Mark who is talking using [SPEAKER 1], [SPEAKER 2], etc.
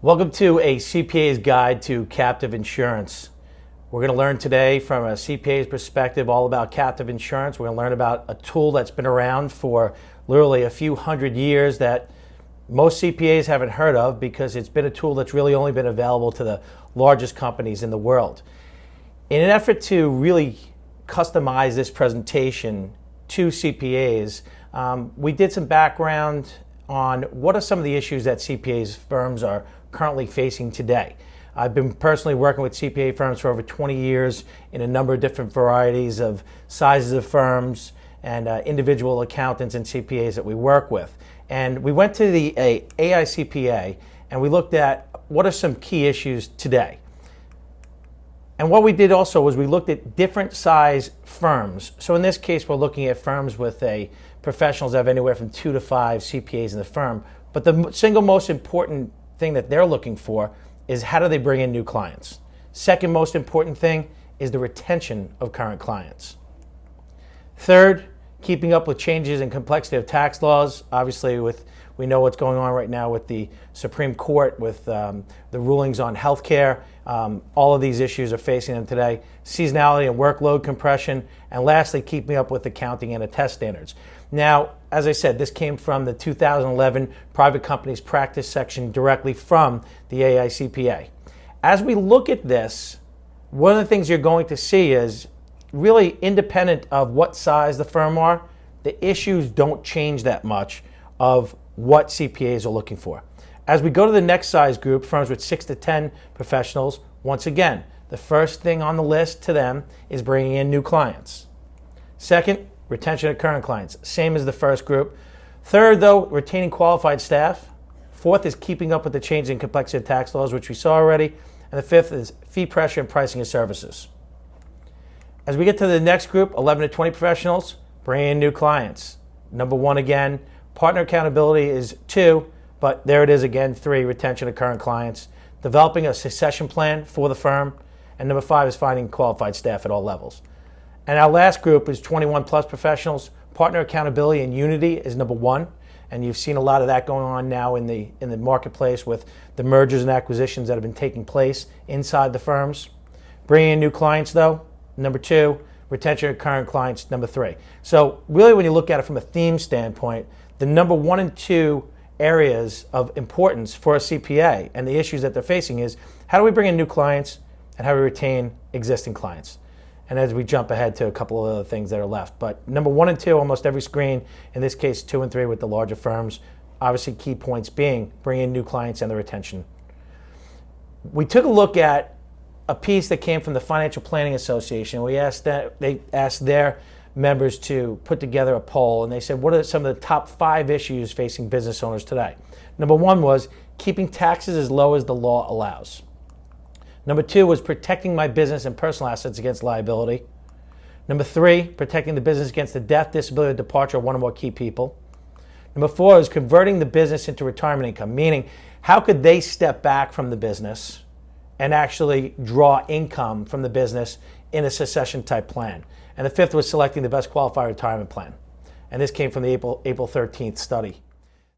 [SPEAKER 1] Welcome to a CPA's Guide to Captive Insurance. We're going to learn today from a CPA's perspective all about captive insurance. We're going to learn about a tool that's been around for literally a few hundred years that most CPAs haven't heard of because it's been a tool that's really only been available to the largest companies in the world. In an effort to really customize this presentation to CPAs, we did some background on what are some of the issues that CPAs firms are currently facing today. I've been personally working with CPA firms for over 20 years in a number of different varieties of sizes of firms and individual accountants and CPAs that we work with. And we went to the AI CPA and we looked at what are some key issues today. And what we did also was we looked at different size firms. So in this case, we're looking at firms with professionals that have anywhere from 2 to 5 CPAs in the firm. But the single most important thing that they're looking for is how do they bring in new clients. Second most important thing is the retention of current clients. Third, keeping up with changes in complexity of tax laws. Obviously, we know what's going on right now with the Supreme Court, with the rulings on healthcare. All of these issues are facing them today. Seasonality and workload compression. And lastly, keeping up with accounting and attest standards. Now, as I said, this came from the 2011 Private Companies Practice section directly from the AICPA. As we look at this, one of the things you're going to see is really independent of what size the firm are, the issues don't change that much of what CPAs are looking for. As we go to the next size group, firms with 6 to 10 professionals, once again, the first thing on the list to them is bringing in new clients. Second, retention of current clients, same as the first group. Third, though, retaining qualified staff. Fourth is keeping up with the change in complexity of tax laws, which we saw already. And the fifth is fee pressure and pricing of services. As we get to the next group, 11 to 20 professionals, bringing in new clients. Number one again, partner accountability is 2, but there it is again, 3, retention of current clients. Developing a succession plan for the firm. And number 5 is finding qualified staff at all levels. And our last group is 21 plus professionals. Partner accountability and unity is number 1. And you've seen a lot of that going on now in the marketplace with the mergers and acquisitions that have been taking place inside the firms. Bringing in new clients though, number 2. Retention of current clients, number 3. So really when you look at it from a theme standpoint, the number 1 and 2 areas of importance for a CPA and the issues that they're facing is how do we bring in new clients and how do we retain existing clients? And as we jump ahead to a couple of other things that are left. But number 1 and 2, almost every screen, in this case 2 and 3 with the larger firms, obviously key points being bringing in new clients and the retention. We took a look at a piece that came from the Financial Planning Association. They asked their members to put together a poll, and they said, what are some of the top 5 issues facing business owners today? Number 1 was keeping taxes as low as the law allows. Number 2 was protecting my business and personal assets against liability. Number 3, protecting the business against the death, disability, or departure of one or more key people. Number 4 is converting the business into retirement income, meaning how could they step back from the business and actually draw income from the business in a succession type plan. And the 5th was selecting the best qualified retirement plan. And this came from the April 13th study.